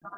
My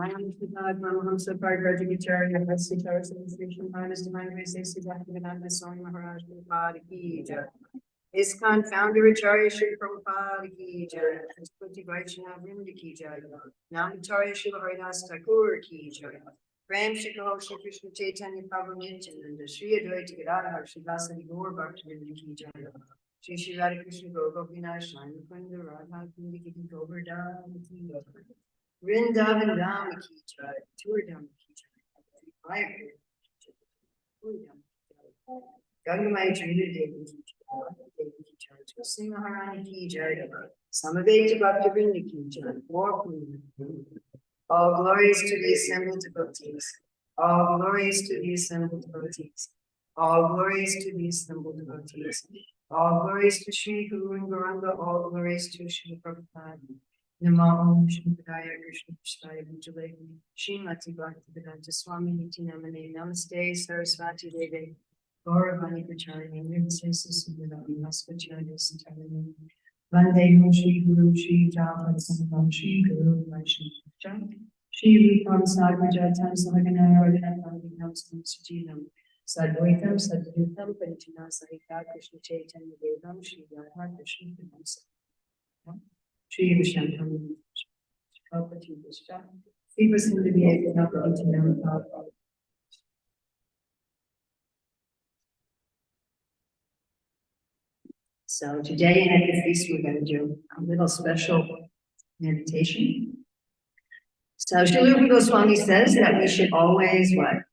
name is Gita, Paramahamsa Paragajagacharya, Hasitara Sensation, Highness Divine Grace, Siddhartha Swami Maharaj Prabhupada Ki Jai. ISKCON Founder Acharya Shri Prabhupada Ki Jai. Kuti Vaishnava Vrinda Ki Jai. Namacharya Srila Haridas Thakur Ki Jai. Prem Shri Kaho Shri Krishna Chaitanya Prabhu Nityananda Shri Advaita Gadadhar Shri Vasadi Gaur Bhaktivinoda Ki Jai. Shri Shri Radha Krishna Gopinath Shri Mukunda Radha Kundi Ki Govardhan Ki Jai. Vrindavan Ram Ki Jai, Turdam Ki Jai, Fire Turdam Ki Jai, Gangamai Trina Devi Ki Jai, Tulsi Maharani Ki Jai, Samaveta Bhaktivinoda Ki Jai, all glories to the assembled devotees, all glories to the assembled devotees, all glories to the assembled devotees, all glories to Shri Guru and Gauranga, all glories to Shri Prabhupada. Namo Shri Padaya Krishna Prasthaya Bhujale Srimati Bhaktivedanta Swami Niti Namane Namaste Saraswati Devi Gauravani Pracharya Nirvase Sudhirami Vaspacharya Satarani Vande Shri Guru Shri Java Sangam Shri Guru Vaishnava Shri Rupam Sarvajatam Sahaganaya Radhanam Vinam Samsujinam Sadvaitam Sadhutam Paritina Sahita Krishna Chaitanya Devam Shri Radha Krishna Vinam Shri Vishankam, Kalpati Vishta, Sri Vasindhavya Vinapati. So today at the feast we're going to do a little special meditation. So Srila Rupa Goswami says that we should always what?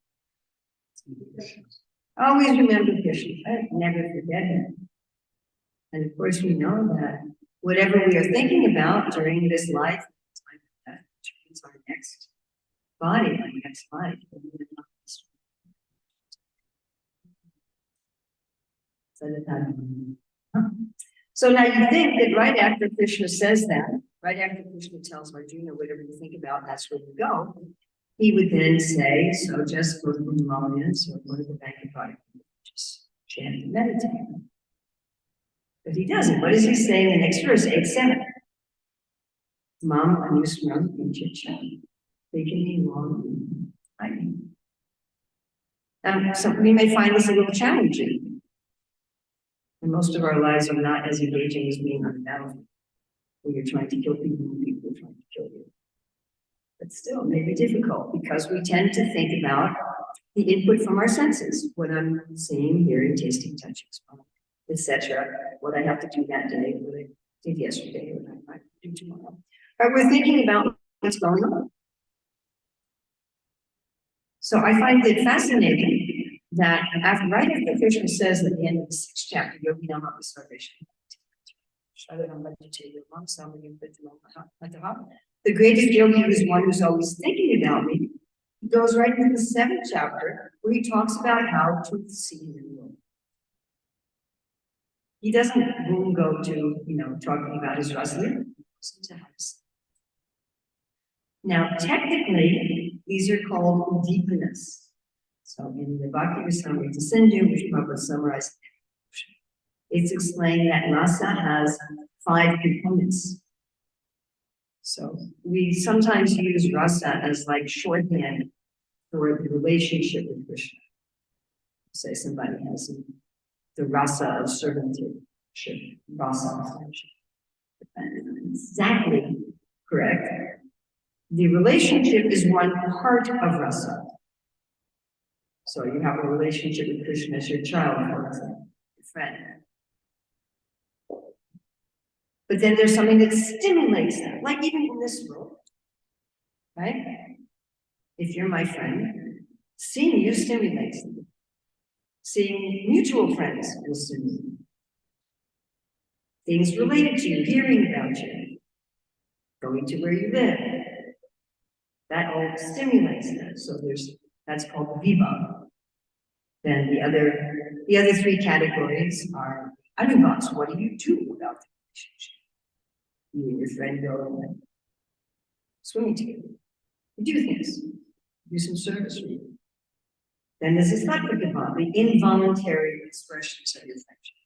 Always remember Krishna, right? Never forget him. And of course we know that whatever we are thinking about during this life, it's our next body, our next life. So now you think that right after Krishna says that, right after Krishna tells Arjuna, whatever you think about, that's where you go, he would then say, so just go to the Himalayas or go to the bank of body, just chant and meditate. But he doesn't. What does he say in the next verse, 8-7? Mam anusmram pinchacha, taking me long. So we may find this a little challenging. And most of our lives are not as engaging as being on the battlefield, where you're trying to kill people and people are trying to kill you. But still, it may be difficult because we tend to think about the input from our senses, what I'm seeing, hearing, tasting, touching, smelling, etc. What I have to do that day, what I did yesterday, what I might do tomorrow. But we're thinking about what's going on. So I find it fascinating that right after Krishna says at the end of the 6th chapter, Yogi Nama Sarvesham, the greatest yogi is one who's always thinking about me. He goes right into the 7th chapter where he talks about how to see the world. He doesn't go to, talking about his wrestling. Now, technically, these are called deepanas. So in the Bhakti Rasamrita Sindhu, which Prabhupada summarized, it's explained that rasa has 5 components. So we sometimes use rasa as like shorthand for the relationship with Krishna. Say somebody has the rasa of servanthood, rasa of friendship. Exactly correct. The relationship is one part of rasa. So you have a relationship with Krishna as your child, for example, your friend. But then there's something that stimulates that, like even in this world, right? If you're my friend, seeing you stimulates me. Seeing mutual friends will stimulate me. Things related to you, hearing about you, going to where you live, that all stimulates that. So that's called the vibhava. Then the other three categories are anubhavs. What do you do about the relationship? You and your friend go swimming together. You do things. Do some service for you. Then there's this sattva, the involuntary expressions of your friendship.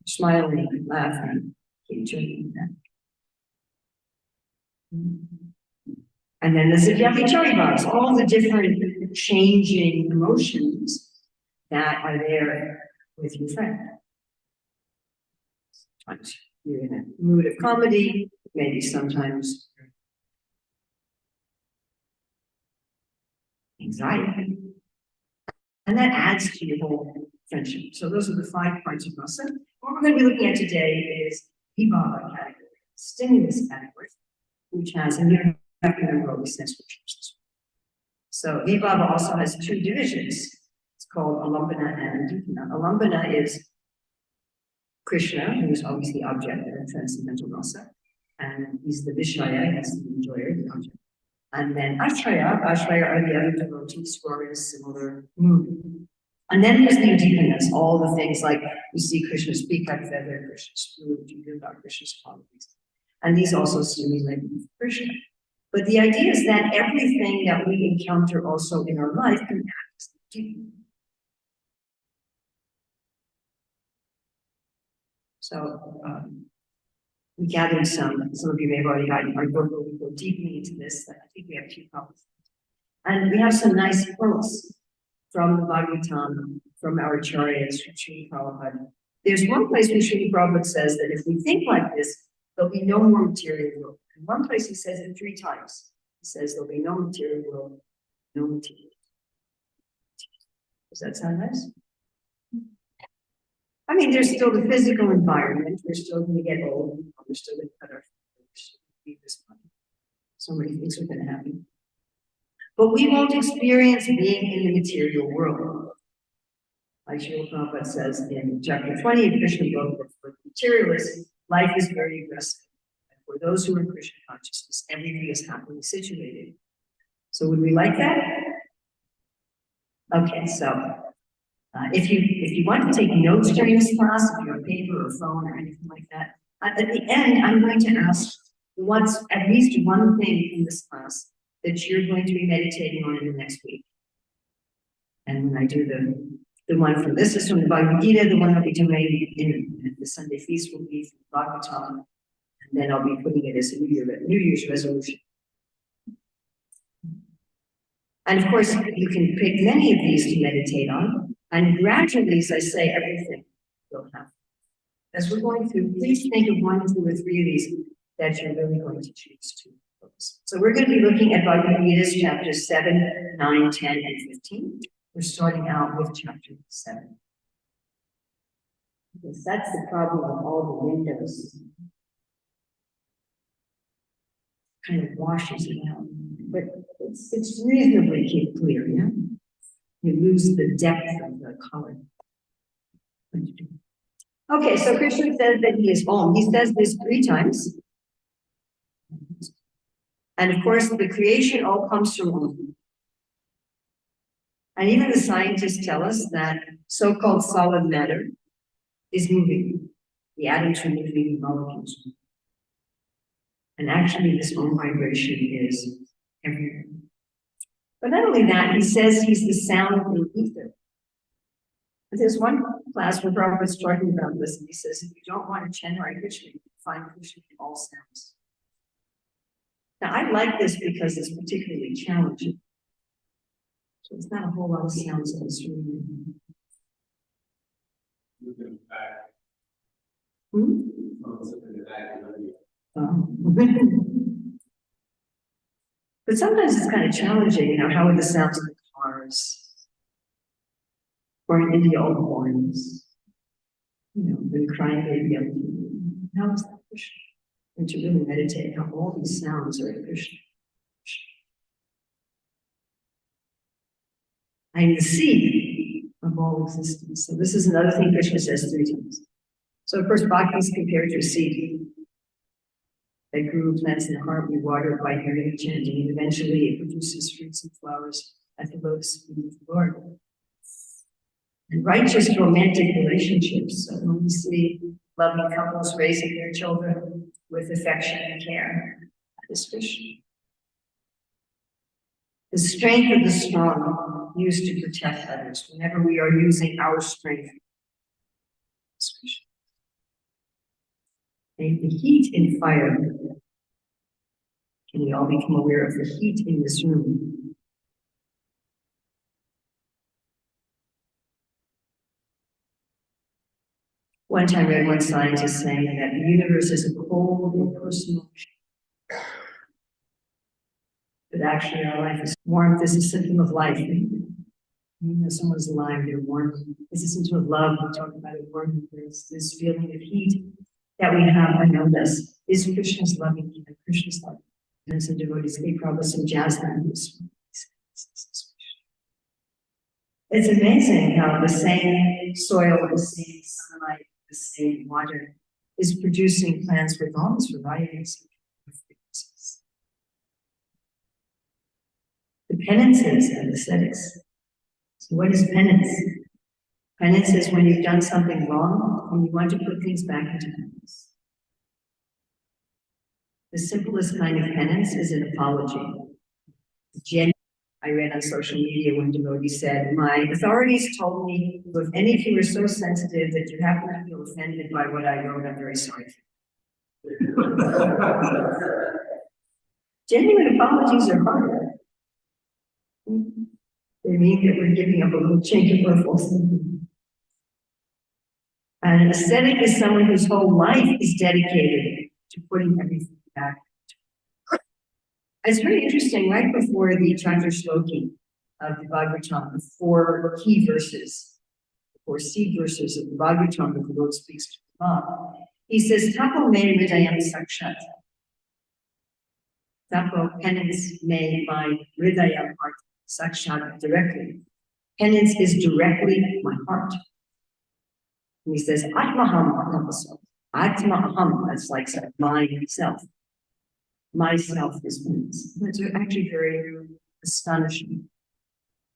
Smiling, laughing, enjoying that. And then there's the vyabhichari bhavs, all the different changing emotions that are there with your friend. Sometimes you're in a mood of comedy, maybe sometimes anxiety. And that adds to your whole friendship. So those are the 5 parts of rasa. What we're going to be looking at today is vibhava category, stimulus category, which has a new all these sense features. So vibhava also has 2 divisions. It's called alambana and udipana. Alambana is Krishna, who is always the object of transcendental rasa, and he's the vishaya, he's the enjoyer, the object. And then ashraya are the other devotees who are in a similar mood. And then there's the udipanas, all the things like you see Krishna speak like feather, Krishna's flute, you hear about Krishna's qualities. And these also stimulate Krishna. But the idea is that everything that we encounter also in our life can act as the udipana. So we gathered some of you may have already gotten our book, but we go deeply into this. I think we have 2 copies. And we have some nice quotes from the Bhagavatam, from our acharyas, from Srila Prabhupada. There's one place where Srila Prabhupada says that if we think like this, there'll be no more material world. In one place he says it 3 times. He says there'll be no material world, no material. Does that sound nice? I mean, there's still the physical environment. We're still going to get old. We're still going to cut our leave this body. So many things are going to happen. But we won't experience being in the material world. Like Srila Prabhupada says in chapter 20 of Krishna book, that for materialists, life is very aggressive. And for those who are in Krishna consciousness, everything is happily situated. So would we like that? Okay, so if you want to take notes during this class, if you have paper or phone or anything like that, at the end, I'm going to ask what's at least one thing in this class that you're going to be meditating on in the next week. And when I do the one from this is from the Bhagavad Gita, the one I'll be doing in the Sunday feast will be from Bhagavatam, and then I'll be putting it as a New Year's resolution. And of course, you can pick many of these to meditate on, and gradually, as I say, everything will happen. As we're going through, please think of 1, 2, or 3 of these that you're really going to choose to focus. So we're going to be looking at Bhagavad Gita's chapters 7, 9, 10, and 15. We're starting out with chapter 7. Because that's the problem of all the windows. Kind of washes it out. But it's reasonably clear, yeah? You lose the depth of the color. Okay, so Krishna says that he is Om. He says this 3 times. And of course, the creation all comes from Om. And even the scientists tell us that so-called solid matter is moving. The atoms are moving, the molecules. And actually, this Om vibration is everywhere. But not only that, he says he's the sound of the ether. There's one class where Prabhupada's talking about this, and he says, if you don't want to chant Hare Krishna, you can find Krishna in all sounds. Now, I like this because it's particularly challenging. So it's not a whole lot of sounds in this room. But sometimes it's kind of challenging, how are the sounds of the cars? Or in India, all the horns. The crying baby. How is that Krishna? And to really meditate how all these sounds are in Krishna. I am the seed of all existence. So this is another thing Krishna says 3 times. So of course, bhakti is compared to a seed that grew, plants in the heart, we water it by hearing and chanting, and eventually it produces fruits and flowers at the lotus feet of the Lord. And righteous romantic relationships. So when we see loving couples raising their children with affection and care, that is Krishna. The strength of the strong used to protect others. Whenever we are using our strength, it's Krishna. The heat in fire. Can we all become aware of the heat in this room? One time I read one scientist saying that the universe is a cold, impersonal, but actually our life is warmth is a symptom of life. Someone's alive, they're warm. It's a symptom of love. We talk about it, warmth. There's this feeling of heat that we have around us. Is Krishna's loving and Krishna's love. And as a devotee, they probably some jazz hands. It's amazing how the same soil, the same sunlight, the same water is producing plants with all these varieties of frequencies. The penances and ascetics. So what is penance? Penance is when you've done something wrong and you want to put things back into balance. The simplest kind of penance is an apology. I read on social media when devotee said, my authorities told me, if any of you are so sensitive that you happen to feel offended by what I wrote, I'm very sorry. Genuine apologies are harder. They mean that we're giving up a little chink of our false thinking. An ascetic is someone whose whole life is dedicated to putting everything back. It's very interesting, right before the Chandra Shloki of the Bhagavatam, the 4 key verses, the 4 seed verses of the Bhagavatam that the Lord speaks to the Mom. He says, Tapo me hridayam sakshat. Tapo, penance, may my hridayam heart sakshat directly. Penance is directly my heart. And he says, Atmaham Atmaso. Atmaham, that's like myself. Myself is penance. That's actually very astonishing.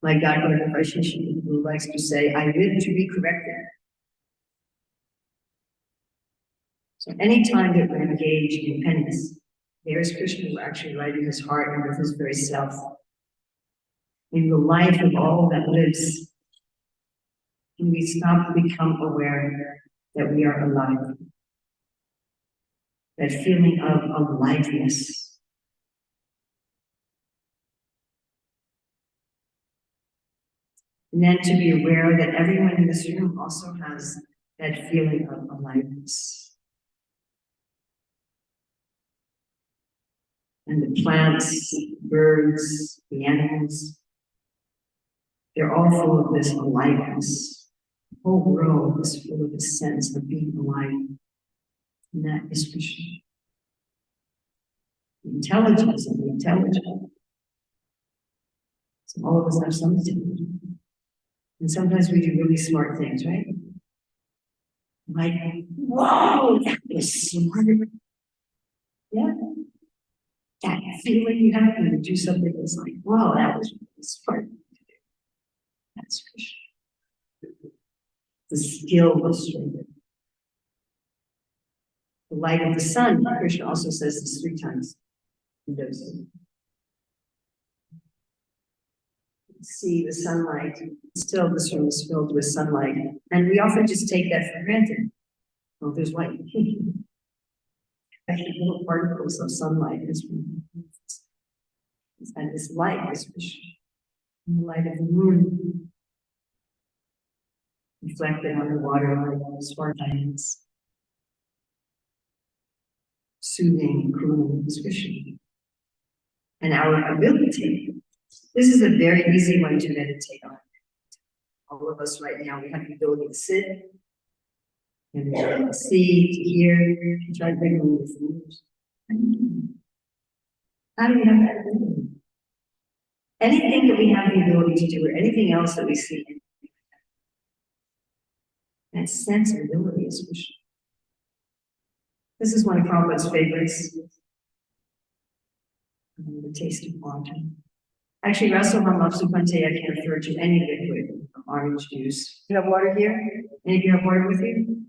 My godmother, who likes to say, I live to be corrected. So anytime that we're engaged in penance, there's Krishna, we're actually right in his heart and with his very self. In the life of all that lives, can we stop to become aware that we are alive? That feeling of aliveness. And then to be aware that everyone in this room also has that feeling of aliveness. And the plants, the birds, the animals, they're all full of this aliveness. The whole world is full of this sense of being alive. And that is Krishna. The intelligence of the intelligent. So all of us have some intelligence. And sometimes we do really smart things, right? Like, whoa, that was smart. Yeah. That feeling you have when you do something that's like, whoa, that was really smart. That's Krishna. The skill was strengthened. The light of the sun, Krishna also says this 3 times. In Dasi. See the sunlight. Still, this room is filled with sunlight. And we often just take that for granted. Oh, there's light. Actually, little particles of sunlight. And this light, this Krishna, the light of the moon, reflected on the water like sword diamonds, soothing, cooling, this Krishna. And our ability, this is a very easy one to meditate on. All of us right now, we have the ability to sit, and to see, to hear, to try to bring them with fingers. How do we have that ability? Anything that we have the ability to do, or anything else that we see, that sense of ability is Krishna. This is one of Prabhupada's favorites. The taste of water. Actually, Rasamam Apsupante, I can refer to any liquid, orange juice. You have water here? Any of you have water with you?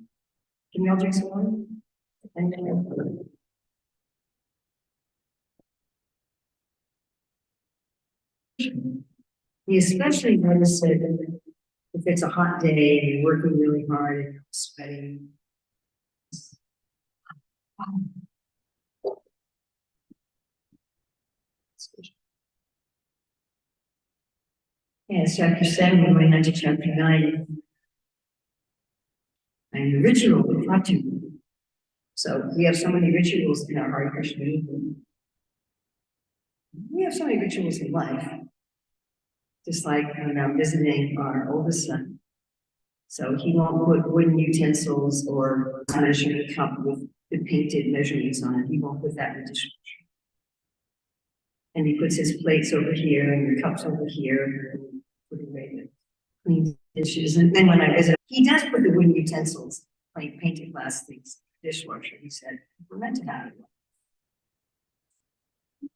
Can we all drink some water? Thank you. We especially notice it if it's a hot day and you're working really hard and you're sweating. Yes, chapter 7, we're going on to chapter 9. And the ritual of Ratu. So we have so many rituals in our Hare Krishna movement. We have so many rituals in life. Just like when I'm visiting our oldest son. So he won't put wooden utensils or measuring cup with the painted measurements on it. He won't put that in the dishwasher. And he puts his plates over here and the cups over here and put away the clean dishes. And then when I visit, he does put the wooden utensils, like painted glass things, dishwasher. He said, we're meant to have it.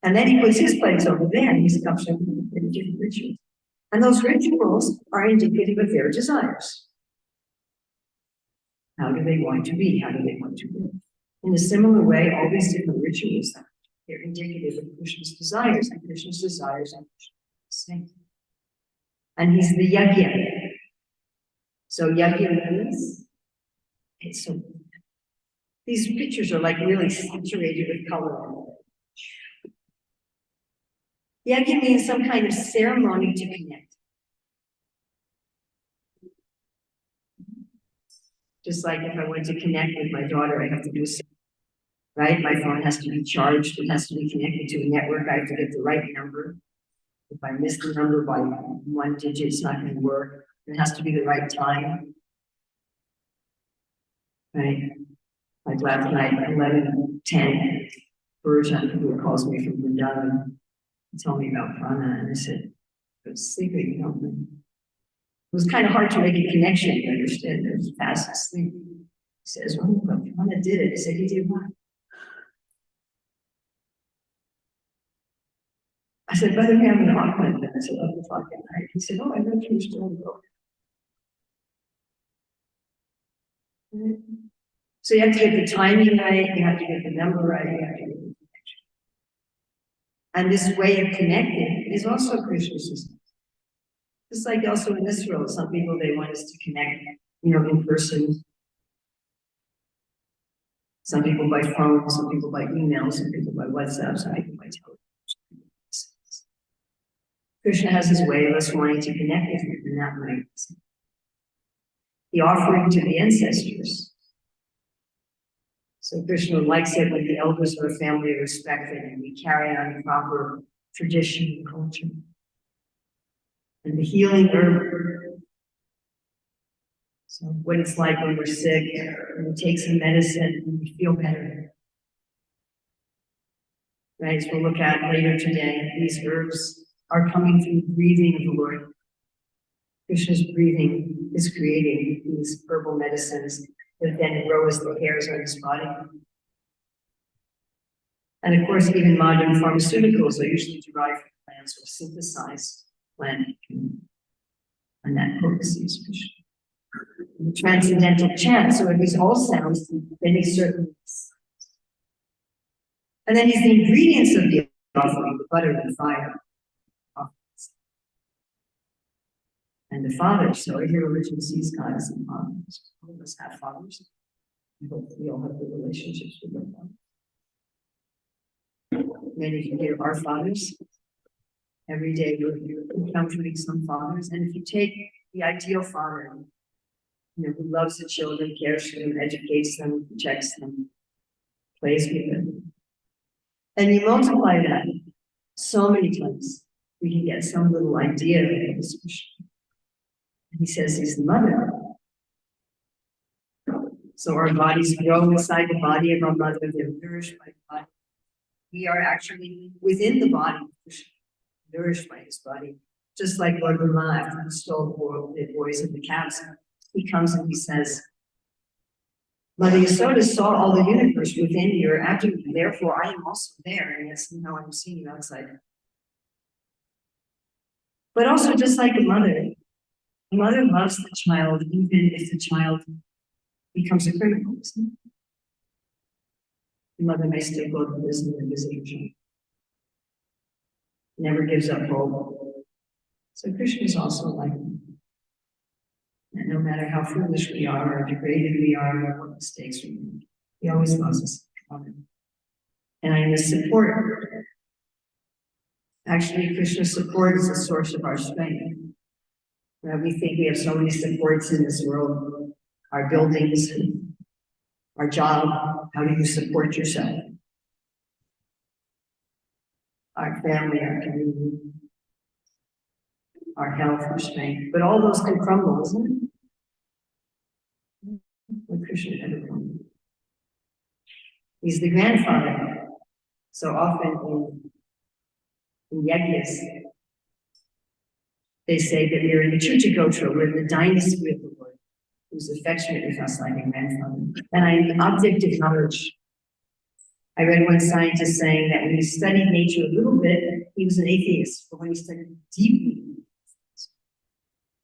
And then he puts his plates over there and his cups over there in different rituals. And those rituals are indicative of their desires. How do they want to be? How do they want to live? In a similar way, all these different rituals, they're indicative of Krishna's desires, and Krishna's desires are the same. And he's the yajna. So yajna means, it's so, these pictures are like really saturated with color. Yajna means some kind of ceremony to connect. Just like if I want to connect with my daughter, I have to do something, right? My phone has to be charged, it has to be connected to a network, I have to get the right number. If I miss the number by one digit, it's not going to work. It has to be the right time. Right? Like last night, 11:10, Burjan, who calls me from Vrindavan, told me about prana, and I said, I was sleeping, you know. It was kind of hard to make a connection, you understand? I was fast asleep. He says, well, prana did it. I said, he did what? I said, brother, we have an appointment. I said, 11 o'clock at night. He said, oh, I know you were still in the book. So you have to get the timing right, you have to get the number right, you have to get the connection. And this way of connecting is also Krishna's system. Just like also in this world, some people, they want us to connect, you know, in person. Some people by phone, some people by email, some people by WhatsApp, some people by television. Krishna has his way of us wanting to connect with him in that way. The offering to the ancestors. So Krishna likes it when the elders of a family are respected and we carry on the proper tradition and culture. And the healing herb. So what it's like when we're sick, and we take some medicine and we feel better. Right, as we'll look at later today, these herbs are coming from the breathing of the Lord. Krishna's breathing is creating these herbal medicines that then grow as the hairs on his body. And of course, even modern pharmaceuticals are usually derived from plants or synthesized plant. And that potency is Krishna. The transcendental chant, so it is all sounds, then he's certain. And then he's the ingredients of the offering, the butter, the fire. And the father, so here religion sees God as the father. All of us have fathers. I hope we all have good relationships with our fathers. Many of you here are fathers. Every day you're encountering some fathers. And if you take the ideal father, who loves the children, cares for them, educates them, protects them, plays with them, and you multiply that so many times, we can get some little idea of this Krishna. And he says he's the mother. So our bodies grow inside the body of our mother, they're nourished by the body. We are actually within the body, nourished by his body. Just like Lord Urmila, after he stole the boys and the calves, he comes and he says, Mother Yasoda saw all the universe within your abdomen, therefore I am also there, and yet somehow I'm seeing you outside. But also, just like a mother loves the child even if the child becomes a criminal. The mother may still go to prison and visit her child. Never gives up hope. So Krishna is also like that. And no matter how foolish we are, or degraded we are, or what mistakes we make, he always loves us. And I am the support. Actually, Krishna's support is the source of our strength. We think we have so many supports in this world, our buildings, our job. How do you support yourself? Our family, our community, our health, our strength. But all those can crumble, isn't it? But Krishna never crumbled. He's the grandfather. So often in yajnas, they say that we're in the Chuchagotra, we're in the dynasty of the Lord, who's affectionate with us like a grandfather. And I'm the object of knowledge. I read one scientist saying that when he studied nature a little bit, he was an atheist, but when he studied deeply,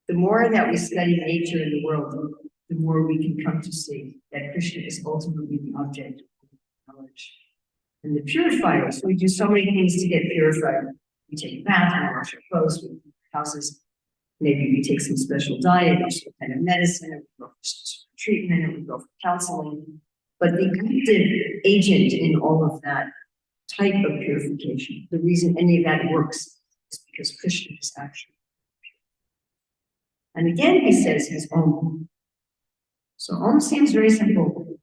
the more that we study nature in the world, the more we can come to see that Krishna is ultimately the object of knowledge. And the purifier, so we do so many things to get purified. We take a bath, we wash our clothes, we houses, maybe we take some special diet or some kind of medicine, or we go for treatment, or we go for counseling. But the active agent in all of that type of purification, the reason any of that works is because Krishna is actually pure. And again, he says his Om. So Om seems very simple.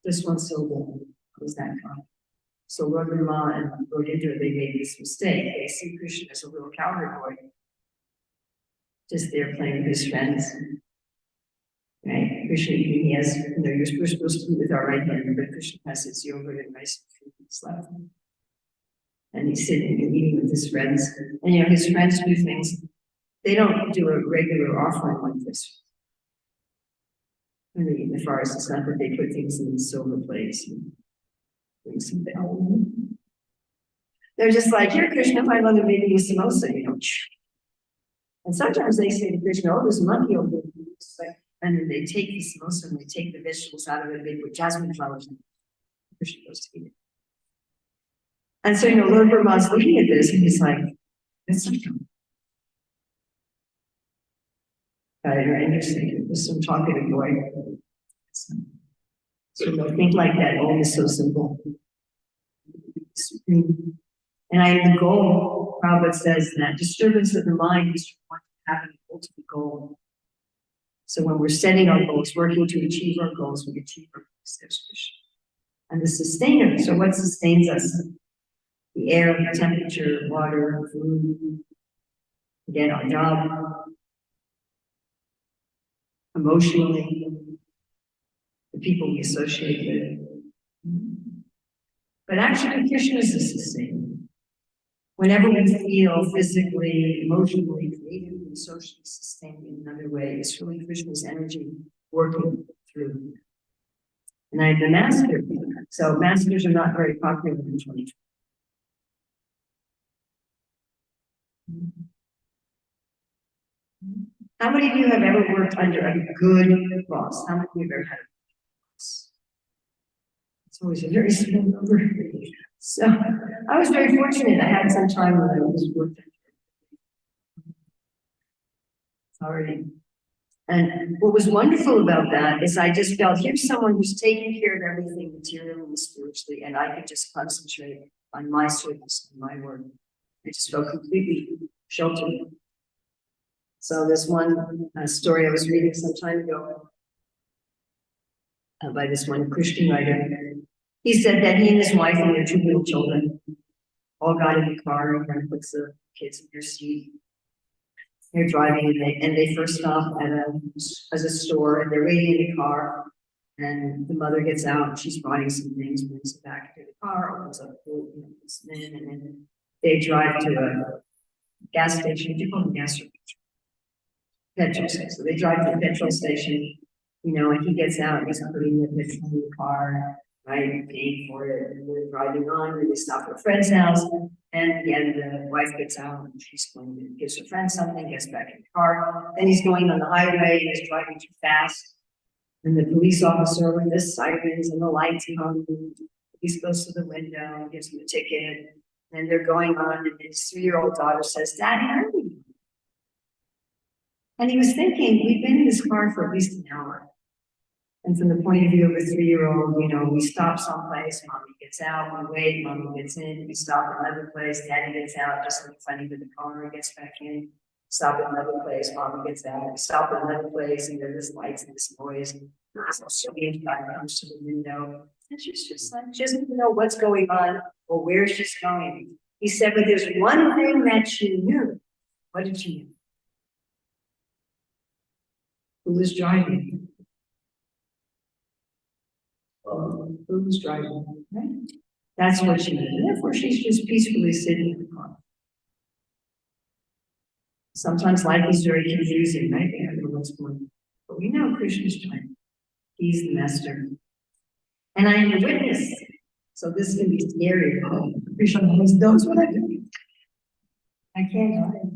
Just one syllable. What is that called? So Lord Urmila and Lord Indra, they made this mistake. They see Krishna as a little cowherd boy, just there playing with his friends. Right? Krishna, he has, we're supposed to eat with our right hand, but Krishna has his yogurt and rice and food left. And he's sitting and eating with his friends. And his friends do things. They don't do a regular offering like this. When they eat in the forest, it's not that they put things in the silver plates and bring some bell. They're just like, here, Krishna, my mother made me a samosa, And sometimes they say to Krishna, oh, there's a monkey over there. And then they take the samosa and they take the vegetables out of it, they put jasmine flowers in it. Krishna goes to eat it. And so, Lord Brahma's looking at this and he's like, that's not true. Interesting. There's some talkative boy. So think like that. Oh, it's so simple. And I have the goal. Prabhupada says that disturbance of the mind is what having an ultimate goal. So when we're setting our goals, working to achieve our goals, we achieve our goals. And the sustainer. So what sustains us? The air, the temperature, water, food. Again, our job. Emotionally, the people we associate with. But actually, Krishna is the sustainer. Whenever we feel physically, emotionally, creatively, socially sustained in another way, it's really Krishna's energy working through. And I'm the master. So masters are not very popular in 2020. How many of you have ever worked under a good boss? How many of you have ever had a boss? It's always a very small number. So I was very fortunate. I had some time when I was working. Already. And what was wonderful about that is I just felt here's someone who's taking care of everything materially and spiritually, and I could just concentrate on my service and my work. I just felt completely sheltered. So this one story I was reading some time ago by this one Christian writer, he said that he and his wife and their two little children all got in the car and puts the kids in their seat. They're driving and they first stop at a store and they're waiting in the car. And the mother gets out and she's buying some things, brings it back to the car, opens up the food, puts it in, and then they drive to a gas station. What do you call them? Gas station? Petrol station. So they drive to the petrol station, and he gets out and he's putting the petrol in the car, right, paying for it, and we're driving on, and they stop at a friend's house, and again, the wife gets out, and she's going to give her friend something, gets back in the car, then he's going on the highway, and he's driving too fast, and the police officer with the sirens and the lights on, he goes to the window, gives him a ticket, and they're going on, and his 3-year-old daughter says, "Daddy, where are we?" And he was thinking, we've been in this car for at least an hour. And from the point of view of a 3-year-old, we stop someplace, mommy gets out, we wait, mommy gets in, we stop at another place, daddy gets out, just looking funny with the car, and gets back in, stop at another place, mommy gets out, we stop at another place, and there's lights and this noise, and so the guy comes to the window, and she's just like, she doesn't even know what's going on or where she's going. He said, but there's one thing that she knew. What did she know? Who was driving? Who was driving? Right? That's what she did. Therefore, she's just peacefully sitting in the car. Sometimes life is very confusing, right? We don't know what's going on. But we know Krishna's driving. He's the master. And I am a witness. So this can be scary. Oh, Krishna knows what I'm doing. I can't drive.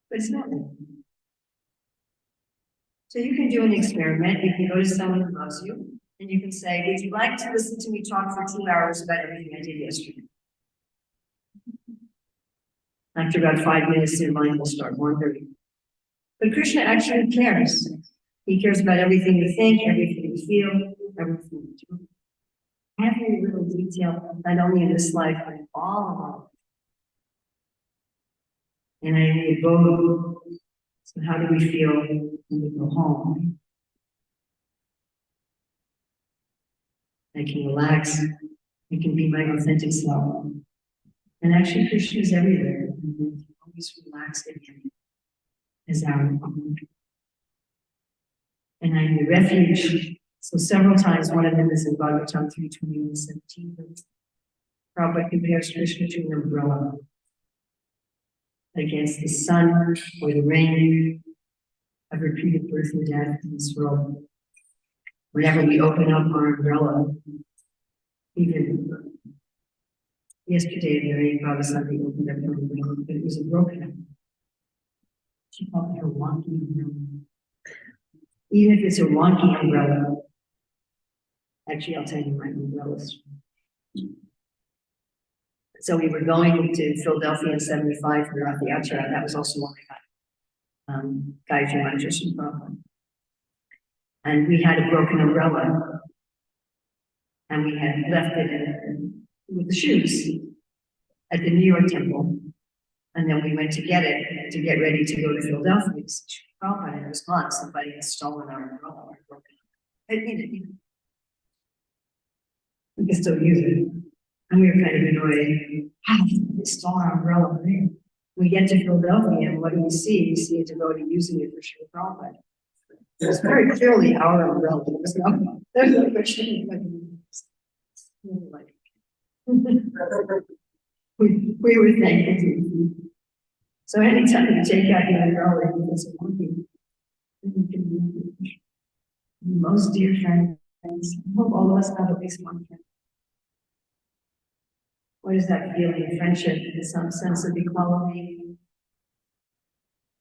But it's not me. So you can do an experiment. You can go to someone who loves you, and you can say, would you like to listen to me talk for 2 hours about everything I did yesterday? After about 5 minutes, your mind will start wandering. But Krishna actually cares. He cares about everything you think, everything you feel, everything you do. Every little detail, not only in this life, but in all of our life. And I need both. So how do we feel when we go home? I can relax. I can be my authentic self. And actually, Krishna is everywhere. And we can always relax in him as our home. And I'm the refuge. So several times, one of them is in Bhagavatam 3:21-17. Prabhupada compares Krishna to an umbrella against the sun or the rain of repeated birth and death in this world. Whenever we open up our umbrella, even yesterday in the rain, Bhagavatam opened up her umbrella, but it was a broken umbrella. She called it her wonky umbrella. Even if it's a wonky umbrella, actually, I'll tell you my umbrellas. So we were going to Philadelphia in 75 for Rath Yatra. That was also one I got Gayatri mantras from Prabhupada. And we had a broken umbrella. And we had left it with the shoes at the New York temple. And then we went to get it to get ready to go to Philadelphia. Prabhupada, and it was gone. Somebody had stolen our umbrella. We can still use it. And we were kind of annoyed. How did they stole our umbrella? We get to Philadelphia, and what do we see? We see a devotee using it for Srila Prabhupada. It was very clearly our umbrella. There's no question. We were thankful. So anytime you take out the umbrella, it's a monkey. You can use it. Most dear friends, I hope all of us have at least one friend. What is that feeling? Friendship, some sense of equality.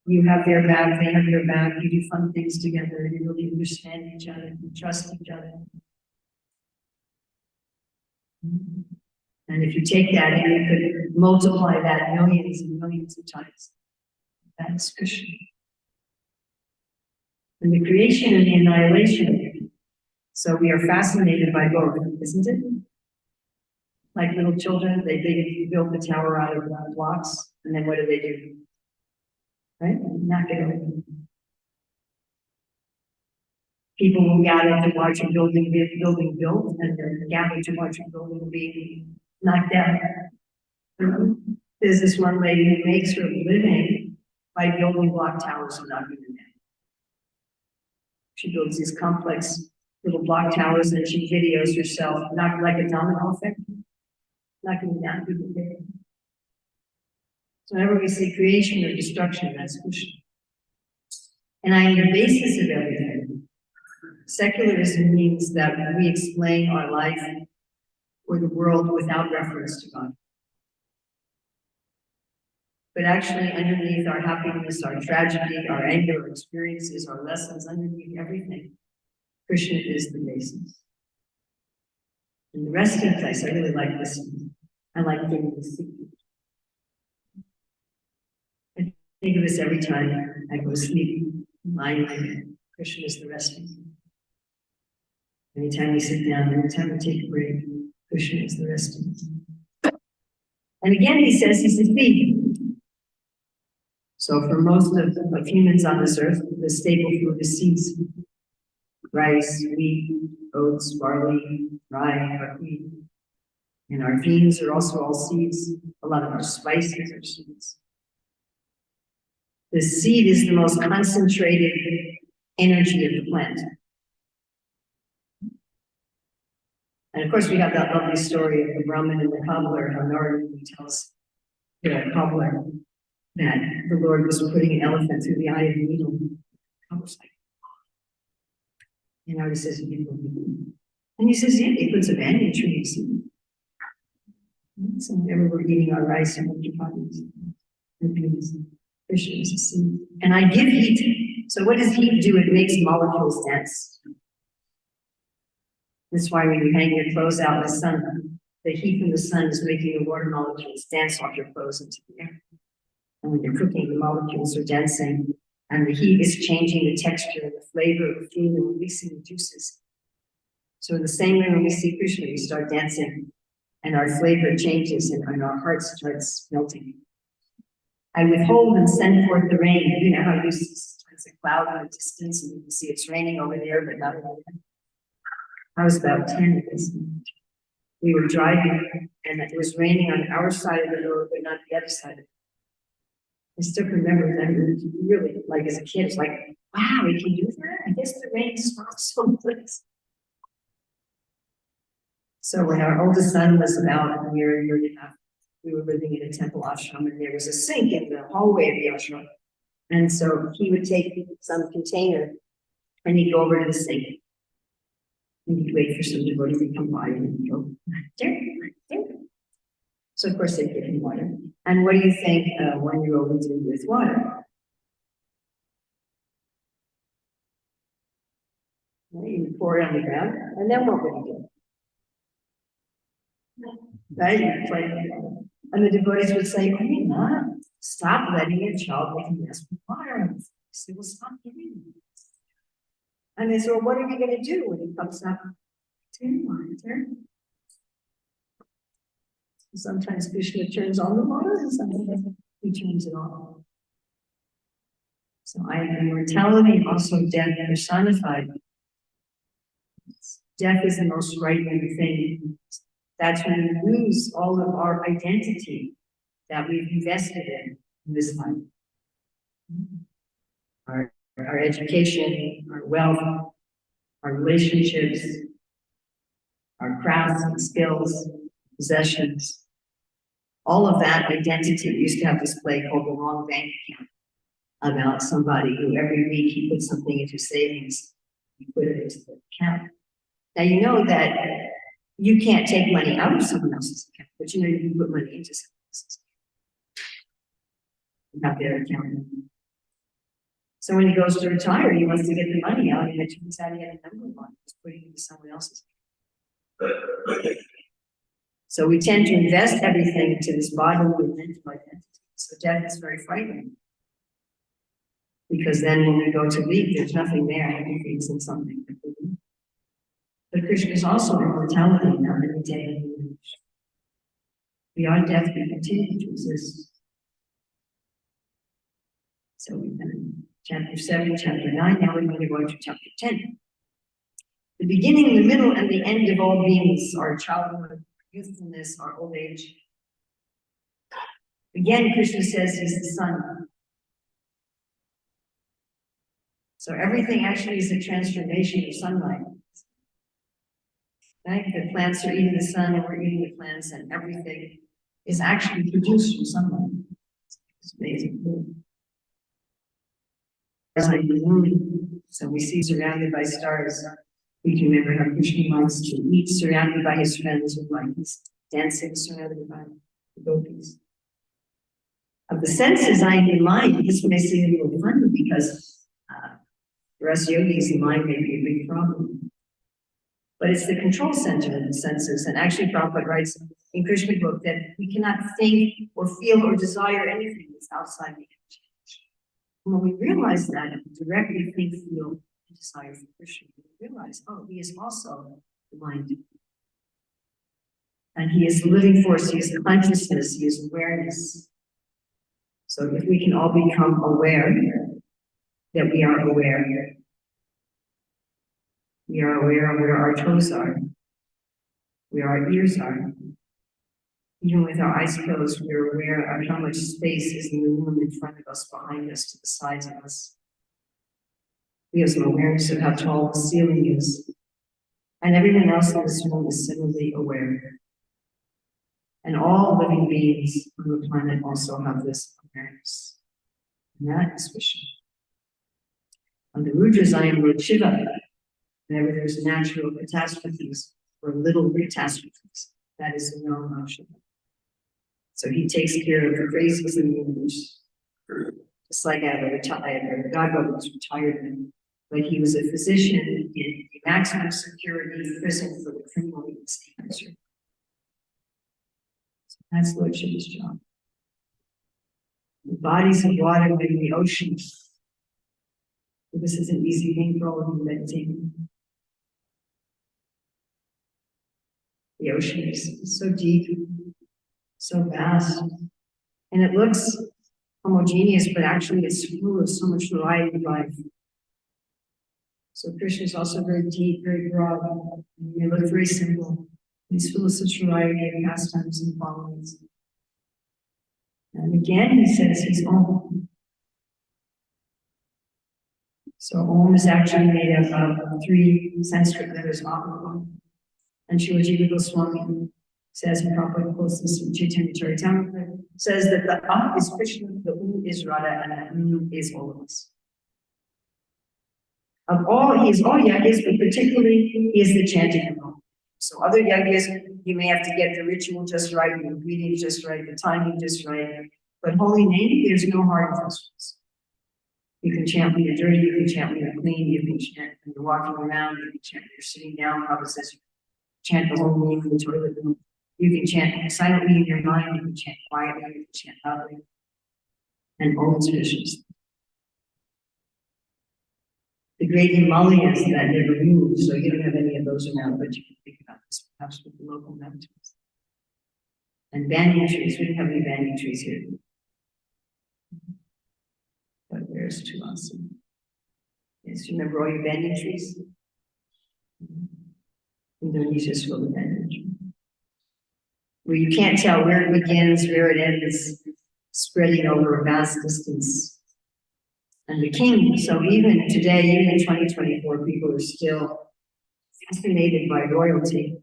You have their back, they have your back, you do fun things together, you really understand each other, you trust each other. And if you take that and you could multiply that millions and millions of times, that's Krishna. And the creation and the annihilation. So we are fascinated by both, isn't it? Like little children, they build the tower out of blocks, and then what do? Right? Knock it over. People will gather to watch a building built, and they're gathered to watch a building being knocked down. There's this one lady who makes her living by building block towers and knocking them down. She builds these complex little block towers, and she videos herself, not like a domino effect, knocking them down. People get it. So whenever we see creation or destruction, that's Krishna. And I am the basis of everything. Secularism means that we explain our life or the world without reference to God. But actually, underneath our happiness, our tragedy, our anger, our experiences, our lessons, underneath everything, Krishna is the basis. And the resting place, I really like listening. I like getting the secret. I think of this every time I go to sleep. Lying, Krishna is the resting place. Anytime we sit down, anytime we take a break, Krishna is the resting. And again, he says he's the seed. So for most of humans on this earth, the staple food is seeds. Rice, wheat, oats, barley, rye, buckwheat. And our beans are also all seeds. A lot of our spices are seeds. The seed is the most concentrated energy of the plant. And of course, we have that lovely story of the Brahmin and the cobbler, how Narada tells the cobbler that the Lord was putting an elephant through the eye of the needle. The cobbler's like, and Narada says, and he says, yeah, he puts a banyan tree in seed. So whenever we're eating our rice and chapatis and beans, Krishna is a seed. And I give heat. So what does heat do? It makes molecules dense. That's why when you hang your clothes out in the sun, the heat from the sun is making the water molecules dance off your clothes into the air. And when you're cooking, the molecules are densing, and the heat is changing the texture and the flavor of the food and releasing the juices. So in the same way, when we see Krishna, we start dancing, and our flavor changes, and our heart starts melting. I withhold and send forth the rain. You know how you see a cloud in the distance, and you can see it's raining over there, but not over there. I was about 10 at this moment. We were driving, and it was raining on our side of the road, but not the other side of it. I still remember that. It was really, like as a kid, it's like, wow, we can do that? I guess the rain stops someplace. So when our oldest son was about a year and a half, we were living in a temple ashram, and there was a sink in the hallway of the ashram. And so he would take some container, and he'd go over to the sink. And he'd wait for some devotees to come by, and he'd go, there. So of course they'd give him water. And what do you think a 1-year-old would do with water? Well, you would pour it on the ground, and then what would he do? Right? And the devotees would say, oh, you're not. Stop letting your child make a mess with water. They will stop giving you. And they said, well, what are we going to do when he comes up? Turn water. Sometimes Krishna turns on the water, and sometimes he turns it off. So I am immortality and also death personified. Death is the most frightening thing. That's when we lose all of our identity that we've invested in this life. Our education, our wealth, our relationships, our crafts and skills, possessions. All of that identity used to have this play called the wrong bank account about somebody who every week he put something into savings, he put it into the account. Now you know that you can't take money out of someone else's account, but you know you can put money into someone else's account. You have their account. So when he goes to retire, he wants to get the money out, and it turns out he had a number of money, he's putting it into someone else's account. So we tend to invest everything into this bodily and mental identity. So death is very frightening. Because then when we go to leave, there's nothing there, everything's in something. But Krishna is also immortality, not every day. Beyond death, we continue to exist. So we've been in chapter 7, chapter 9, now we're going to go into chapter 10. The beginning, the middle, and the end of all beings, our childhood, youthfulness, our old age. Again, Krishna says he's the sun. So everything actually is a transformation of sunlight. Right? The plants are eating the sun, and we're eating the plants, and everything is actually produced from sunlight. It's amazing. It's like the moon. So we see surrounded by stars. We can remember how Krishna likes to eat surrounded by his friends, or like he's dancing surrounded by the gopis. Of the senses, I in mind, this may seem a little funny because for us yogis, the mind may be a big problem. But it's the control center of the senses. And actually, Prabhupada writes in Krishna book that we cannot think or feel or desire anything that's outside the imagination. And when we realize that, and we directly think, feel, and desire for Krishna, we realize, oh, he is also the mind. And he is the living force, he is consciousness, he is awareness. So if we can all become aware that we are aware, we are aware of where our toes are, where our ears are. Even with our eyes closed, we are aware of how much space is in the room in front of us, behind us, to the sides of us. We have some awareness of how tall the ceiling is. And everyone else in this room is similarly aware. And all living beings on the planet also have this awareness. And that is Vishnu. On the Rudras, I am Lord Shiva. Whenever there's natural catastrophes or little catastrophes, that is the realm of Shiva. So he takes care of the crazies in the universe. Just like I have a God was retired, but he was a physician in the maximum security prison for the criminally insane. That's Lord Shiva's job. The bodies of water in the ocean. This is an easy thing for all of you meditating. The ocean is so deep, so vast, and it looks homogeneous, but actually it's full of so much variety of life. So Krishna is also very deep, very broad. And they look very simple. He's full of such variety of pastimes and followings. And again, he says he's Om. So Om is actually made up of 3 Sanskrit letters, Om. And Srila Jiva Goswami says, and Prabhupada quotes this in Chaitanya Charitamrita, says that the Ah is Krishna, the U is Radha, and the Nu is all of us. Of all, he is all yajnas, but particularly he is the chanting of Om. So other yajnas, you may have to get the ritual just right, the ingredients just right, the timing just right. But holy name, there's no hard and fast rules. You can chant when you're dirty, you can chant when you're clean, you can chant when you're walking around, you can chant when you're sitting down. Prabhupada says, chant the whole name in the toilet room. You can chant silently in your mind, you can chant quietly, you can chant loudly. And all inspirations. The great Himalayas that never move, so you don't have any of those around, but you can think about this perhaps with the local mountains. And banyan trees, we don't have any banyan trees here. But where's too awesome? Yes, you remember all your banyan trees? Indonesia's full of banyan trees. Where you can't tell where it begins, where it ends, spreading over a vast distance. And the king, so even today, even in 2024, people are still fascinated by royalty,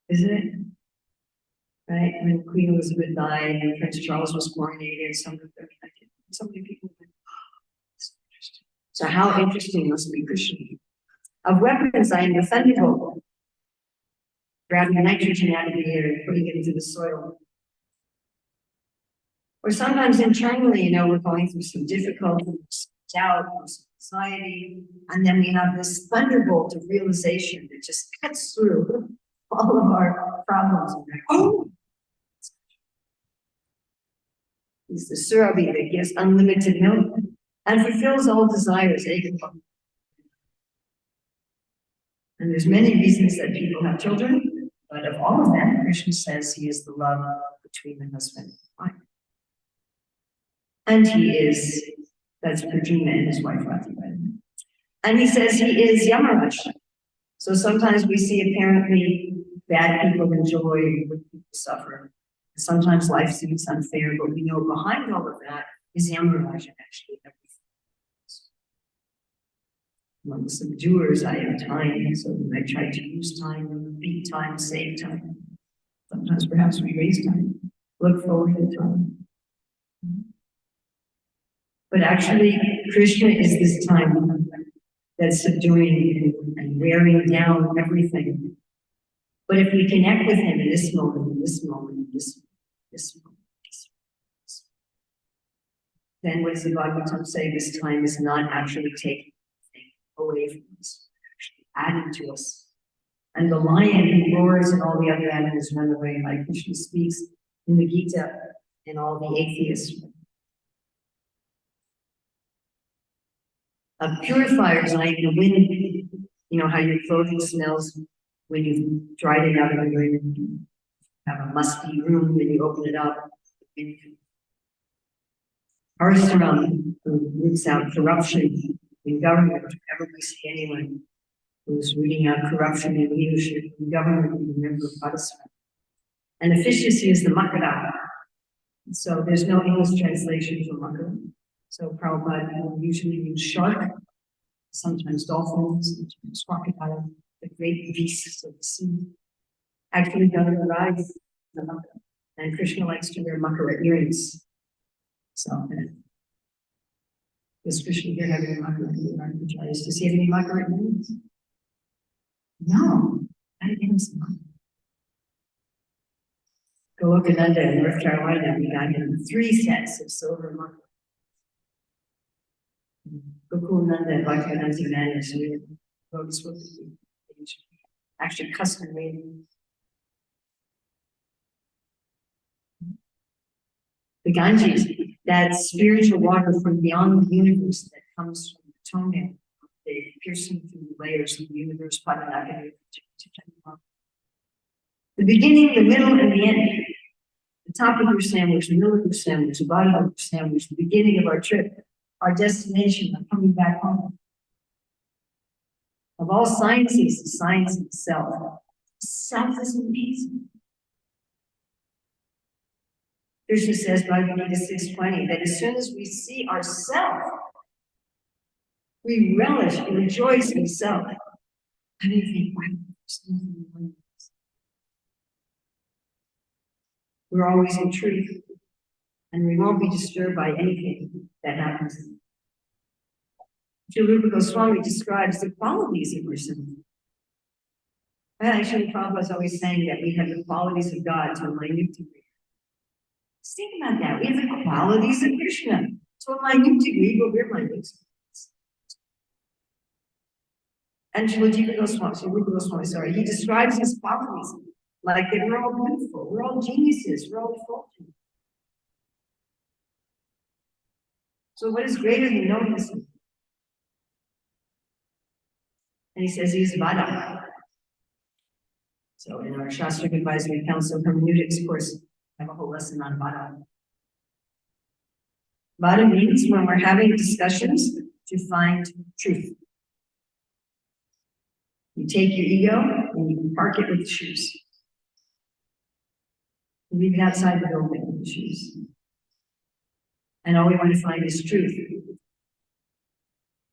isn't it? Right? When Queen Elizabeth died and Prince Charles was coronated, so many people went, oh, that's interesting. So how interesting must be Krishna? Of weapons, I am the thunderbolt, grabbing nitrogen out of the air and putting it into the soil. Or sometimes internally, we're going through some difficulty, some doubt, some anxiety, and then we have this thunderbolt of realization that just cuts through all of our problems. And we're like, oh! He's the surabhi that gives unlimited milk and fulfills all desires. And there's many reasons that people have children, but of all of them, Krishna says he is the love, the between the husband and wife. And he is, that's Pradyumna and his wife Rati. And he says he is Yamaraj. So sometimes we see apparently bad people enjoy, good people suffer. Sometimes life seems unfair, but we know behind all of that is Yamaraj actually everything. Among the subduers, I have time, so I try to use time, beat time, save time. Sometimes perhaps we waste time, look forward to time. But actually, Krishna is this time that's subduing and wearing down everything. But if we connect with him in this moment, this moment, this moment, then what does the Bhagavatam say? This time is not actually taking anything away from us, actually adding to us. And the lion who roars and all the other animals run away, like Krishna speaks in the Gita and all the atheists. A purifier is like the wind, you know, how your clothing smells when you've dried it out of the wind. You have a musty room, when you open it up. Parasuram, who roots out corruption in government. Whenever we see anyone who's rooting out corruption in leadership in government, we remember Parasuram. And efficiency is the Makara. So there's no English translation for Makara. So Prabhupada will usually use shark, sometimes dolphins, sometimes crocodile, the great beasts of the sea. Actually, Gita rides the Makara. And Krishna likes to wear Makara earrings. So, is Krishna here having a Makara earring? Does he have any Makara earrings? No, I didn't give him some. Golokananda in North Carolina, we got him 3 sets of silver Makara. Gokulnanda and Bhaktivedanta managed to actually custom made. The Ganges, that spiritual water from beyond the universe that comes from the toenail, piercing through the layers of the universe, the beginning, the middle, and the end. The top of your sandwich, the middle of your sandwich, the bottom of your sandwich, the beginning of our trip, our destination of coming back home. Of all sciences, the science of self. Self is amazing. Krishna says, Bhagavad Gita 6:20, that as soon as we see ourself, we relish and rejoice in self. And we think, wow, there's nothing wrong with this. We're always in truth, and we won't be disturbed by anything that happens. Rupa Goswami describes the qualities of ourselves. And actually, Prabhupada is always saying that we have the qualities of God to a minute degree. Just think about that. We have the qualities of Krishna to a minute degree, but we're minute. And Rupa Goswami, he describes his qualities like that we're all beautiful, we're all geniuses, we're all effulgent. So what is greater than knowing this? And he says he is Vada. So in our Shastric Advisory Council hermeneutics course, I have a whole lesson on Vada. Vada means when we're having discussions to find truth. You take your ego and you park it with the shoes. You leave it outside the building with the shoes. And all we want to find is truth.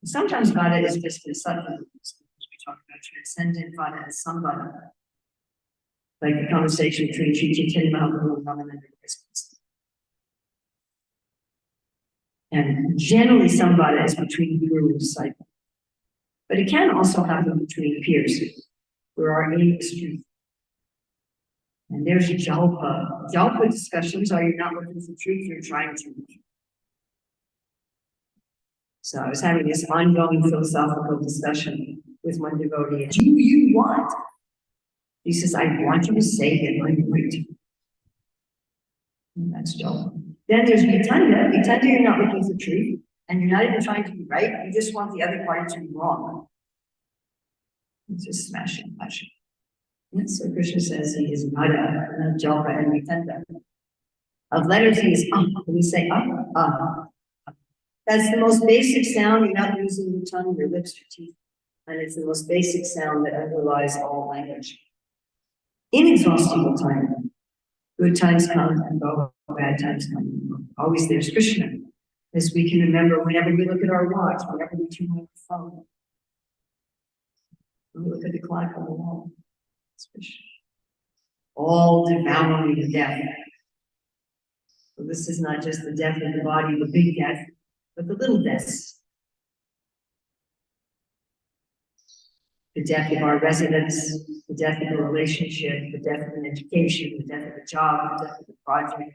Sometimes Vada is just a subtle. We talk about transcendent Vada as Samvada. Like the conversation between Sri Chaitanya Mahaprabhu and Ramananda Krishna. And generally Samvada is between guru and disciple. But it can also happen between peers, where our aim is truth. And there's Jalpa. Jalpa discussions are you're not looking for truth, you're trying to. So I was having this ongoing philosophical discussion with one devotee. Do you want? He says, I want you to say that I'm right. And that's Jalpa. Then there's Vitanda. Vitanda, you're not looking for truth, and you're not even trying to be right. You just want the other party to be wrong. It's just smashing. And so Krishna says he is Vada, not Jalpa and Vitanda. of letter T is When we say that's the most basic sound without using your tongue, your lips, your teeth. And it's the most basic sound that underlies all language. Inexhaustible time. Good times come and go, bad times come and go. Always there's Krishna. As we can remember whenever we look at our watch, whenever we turn on the phone, we look at the clock on the wall. It's Krishna. All devouring the death. So this is not just the death of the body, the big death, but the little deaths. The death of our residence, the death of a relationship, the death of an education, the death of a job, the death of a project.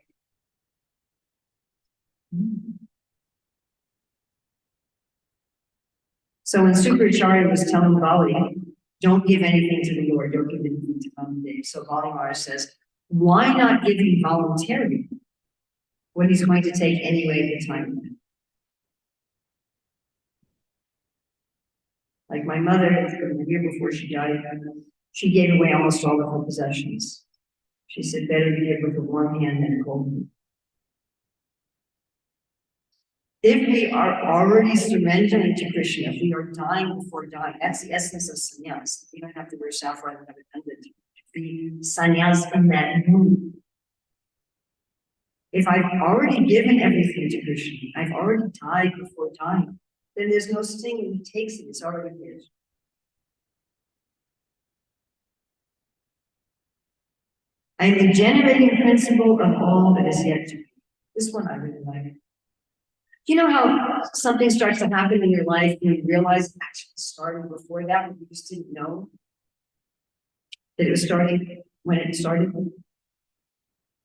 So when Sukracharya was telling Bali, don't give anything to the Lord, don't give anything to Devi. So Bali Maharaj says, why not give him voluntarily what he's going to take anyway at the time? Like my mother, the year before she died, she gave away almost all of her possessions. She said, better to give with a warm hand than a cold hand. If we are already surrendering to Krishna, if we are dying before dying, that's the essence of sannyas. We don't have to wear saffron and have a pendant. The sannyas in that mood. If I've already given everything to Krishna, I've already died before dying, then there's no sting when he takes it, it's already his. I am the generating principle of all that is yet to be. This one I really like. You know how something starts to happen in your life and you realize it actually started before that, but you just didn't know that it was starting when it started?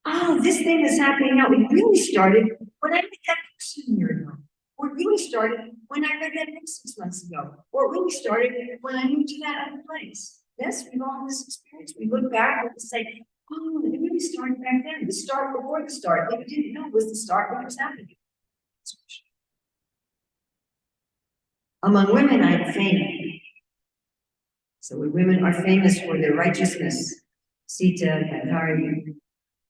Oh, this thing that's happening now, it really started when I met that person a year ago. Or it really started when I read that book 6 months ago. Or it really started when I moved to that other place. Yes, we've all had this experience. We look back and we say, oh, it really started back then. The start before the start. That we didn't know was the start when it was happening. Among women, I am fame. So when women are famous for their righteousness, Sita, Gandhari,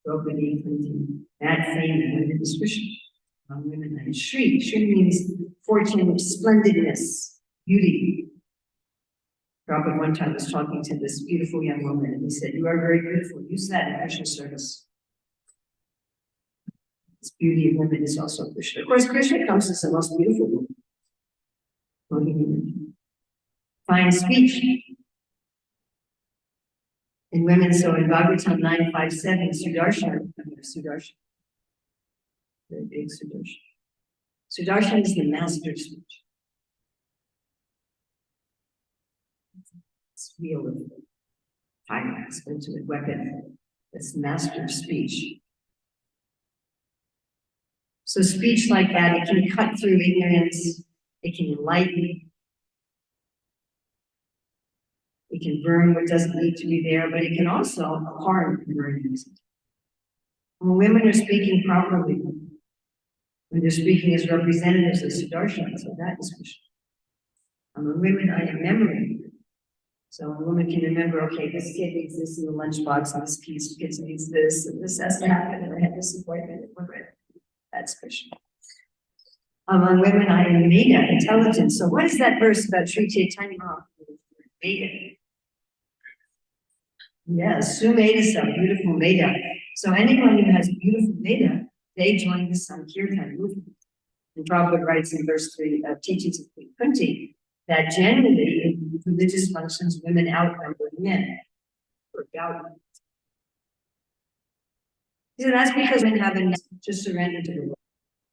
Draupadi, Kunti, that fame in women is Krishna. Among women, I am Shri. Shri means fortune, splendidness, beauty. Prabhupada one time was talking to this beautiful young woman, and he said, you are very beautiful. Use that in Krishna service. This beauty of women is also Krishna. Of course, Krishna comes as the most beautiful woman. Fine speech. In women, so in Bhagavatam 957, Sudarshan, very big Sudarshan. Sudarshan is the master of speech. It's real with fire, it's ultimate weapon. It's the master of speech. So speech like that, it can cut through ignorance, it can enlighten, it can burn what doesn't need to be there, but it can also harm and burn things. When women are speaking properly, when they're speaking as representatives of Sudarshan, so that is Krishna. Among women, I am memory. So a woman can remember, okay, this kid needs this in the lunchbox, and this kid needs this, and this has to happen, and I have this appointment. That's Krishna. Among women, I am Meda, intelligence. So what is that verse about Sri Chaitanya Mahaprabhu? Meda. Yes, Sumedasa, beautiful Meda. So anyone who has beautiful Meda, they join the Sankirtan movement. And Prabhupada writes in verse 3 of Teachings of Kunti that generally in religious functions, women outnumber men. So that's because women have enough to surrender to the Lord.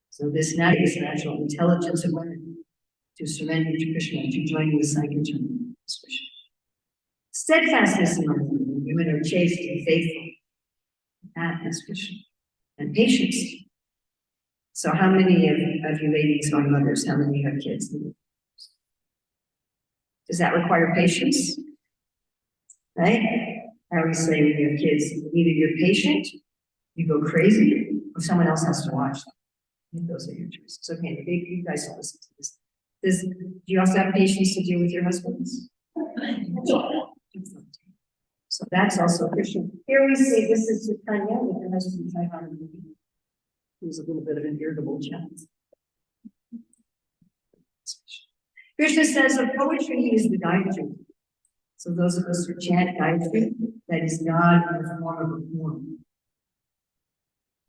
So this natural intelligence of women to surrender to Krishna, to join the Sankirtan. Steadfastness among women. Women are chaste and faithful. That is Krishna. And patience. So how many of you ladies are mothers? How many have kids? Does that require patience? Right? I always say when you have kids, either you're patient, you go crazy, or someone else has to watch them. I think those are your choices. Okay, you guys will listen to this. Do you also have patience to deal with your husbands? So that's also Krishna. Here we see this is Chaitanya with her husband Chaitanya. Who's a little bit of an irritable chance. Krishna says of poetry, he is the Gayatri. So those of us who chant Gayatri, that is God in the form of a form.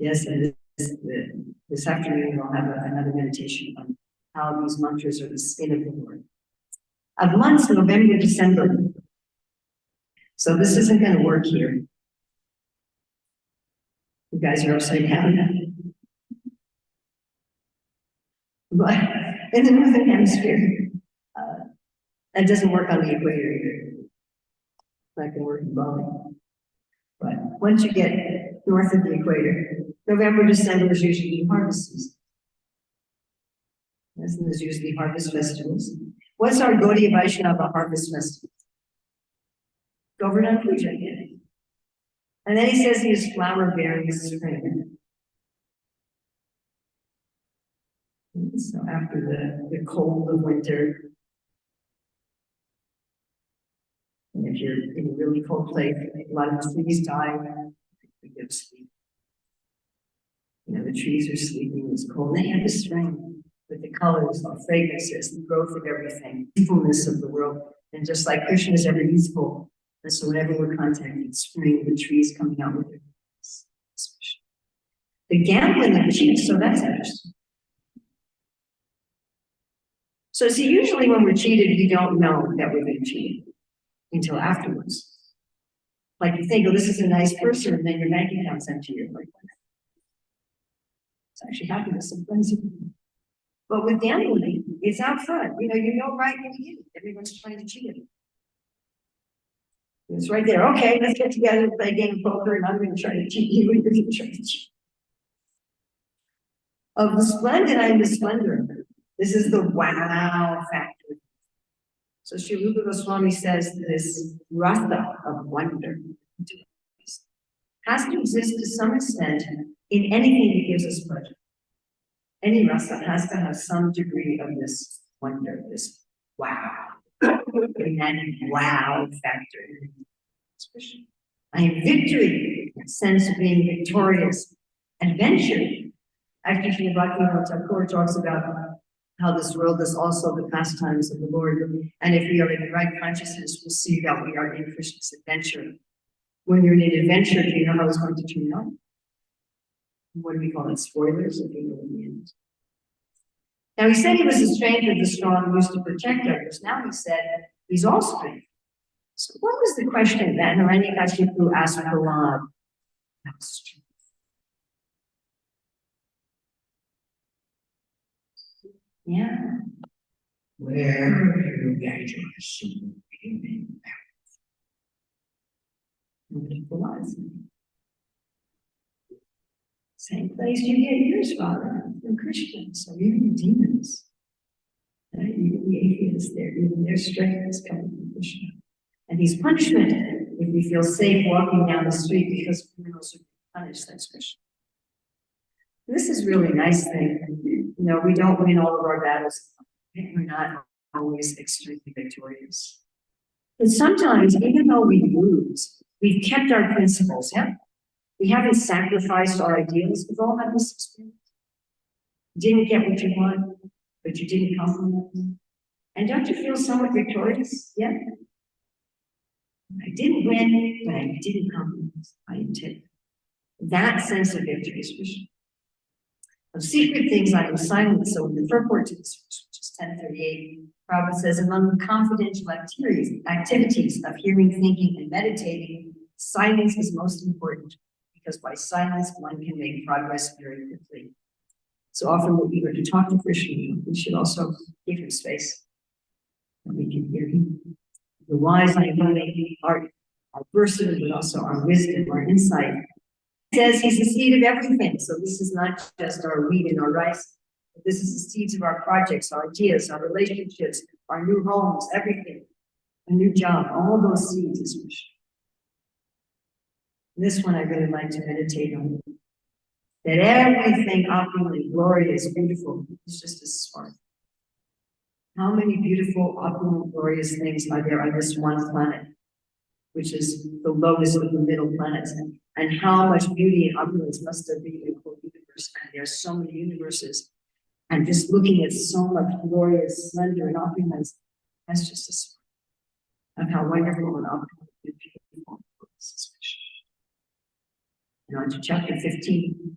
Yes, and this afternoon we'll have another meditation on how these mantras are the skin of the Lord. Of months, November, December. So this isn't going to work here. You guys are upside down. But in the northern hemisphere, that doesn't work on the equator either. That can work in Bali. But once you get north of the equator, November, December is usually harvest season. Yes, and there's usually harvest festivals. What's our Gaudiya Vaishnava harvest festival? Govardhan Puja again. And then he says he is flower bearing spring. So after the cold of winter, and if you're in a really cold place, a lot of the trees die, we go to sleep. You know, the trees are sleeping, it's cold. They have the spring with the colors, the fragrances, the growth of everything, the youthfulness of the world. And just like Krishna is ever youthful, and so whenever we're contacting spring, the trees coming out with their colors. The gambling of cheats, so that's interesting. So see, usually when we're cheated, we don't know that we're being cheated until afterwards. Like you think, oh, this is a nice person, and then your bank account's empty. You're like, it's actually happiness and frenzy. But with gambling, it's out front. You know right when you get it. Everyone's trying to cheat it. It's right there. Okay, let's get together and play a game of poker, and I'm going to try to cheat you, and you're going to try to cheat. Of the splendid, I am the splendor. This is the wow factor. So Sri Rupa Goswami says this rasa of wonder has to exist to some extent in anything that gives us pleasure. Any rasa has to have some degree of this wonder, this wow. And that wow factor. I am victory, sense of being victorious. Adventure. Actually, Sri Bhaktivinoda Thakur talks about how this world is also the pastimes of the Lord. And if we are in the right consciousness, we'll see that we are in Krishna's adventure. When you're in an adventure, do you know how it's going to turn out? What do we call it? Spoilers, if you know in the end. Now, he said he was a stranger, the strong used to protect others. Now he said he's all strength. So what was the question that Hiranyakashipu asked Prahlad? Yeah. Where do you get your superhuman power? Same place you get yours, Father, from Christians, so even the demons. Even the atheists, even their strength is coming from Krishna. And he's punishment if we feel safe walking down the street because criminals are punished, that's Krishna. This is really a nice thing. We don't win all of our battles. We're not always extremely victorious. But sometimes, even though we lose, we've kept our principles, yeah? We haven't sacrificed our ideals. We've all had this experience. You didn't get what you want, but you didn't compromise. And don't you feel somewhat victorious? Yeah? I didn't win, but I didn't compromise. I intended. That sense of victory is Krishna. Of secret things I am silent. So in the purport to this verse, which is 1038, Prabhupada says, among the confidential activities of hearing, thinking, and meditating, silence is most important, because by silence one can make progress very quickly. So often we're eager to talk to Krishna, we should also give him space, and we can hear him. The wise and holy are versatile, but also our wisdom, our insight. Says he's the seed of everything. So this is not just our wheat and our rice. This is the seeds of our projects, our ideas, our relationships, our new homes, everything. A new job, all those seeds is Krishna. This one I really like to meditate on. That everything opulent, glorious, beautiful is just a spark. How many beautiful, opulent, glorious things are there on this one planet, which is the lowest of the middle planets? And how much beauty and opulence must there be in the whole universe? universe, and there's so many universes. And just looking at so much glorious splendor and opulence, that's just a spark of how wonderful and opulent and beautiful this is. And on to chapter 15.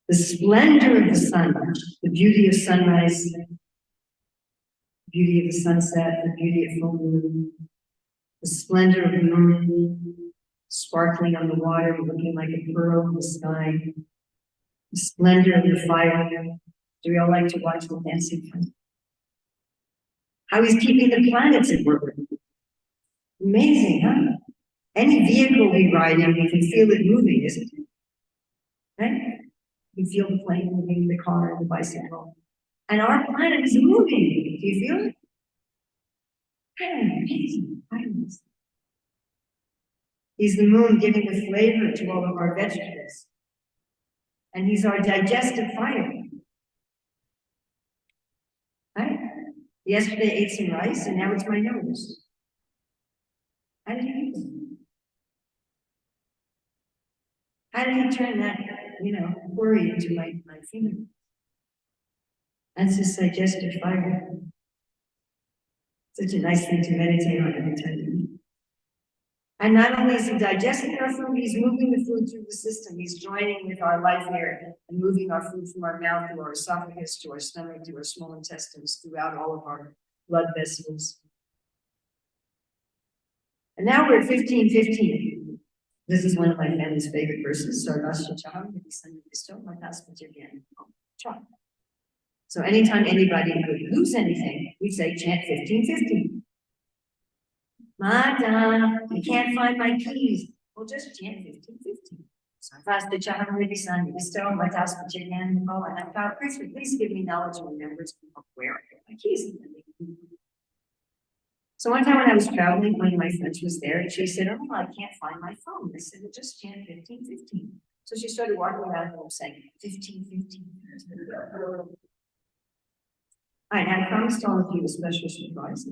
The splendor of the sun, the beauty of sunrise, the beauty of the sunset, the beauty of full moon, the splendor of the moon, sparkling on the water, looking like a pearl in the sky, the splendor of the fire. Do we all like to watch the dancing fire? How he's keeping the planets at work. Amazing, huh? Any vehicle we ride in, we can feel it moving, isn't it? Right? You feel the plane moving, the car, the bicycle. And our planet is moving. Do you feel it? Amazing. He's the moon giving the flavor to all of our vegetables. And he's our digestive fire. Right? Yesterday I ate some rice and now it's my nose. How did he eat it? How did he turn that, worry into my feeling? That's his digestive fire. Such a nice thing to meditate on every time you eat. And not only is he digesting our food, he's moving the food through the system. He's joining with our life air and moving our food from our mouth to our esophagus, to our stomach, to our small intestines, throughout all of our blood vessels. And now we're at 15:15. This is one of my family's favorite verses. So anytime anybody would lose anything, we say chant 15:15. Madam, I can't find my keys. Well, just chant 15:15. So fast the child really son, you still my task with your hand and go. And I thought, please give me knowledge and remembrance of where I get my keys. So one time when I was traveling, one of my friends was there and she said, oh, I can't find my phone. I said, well, just chant 15:15. So she started walking around the room saying 15:15. All right, I promised all of you a special surprise.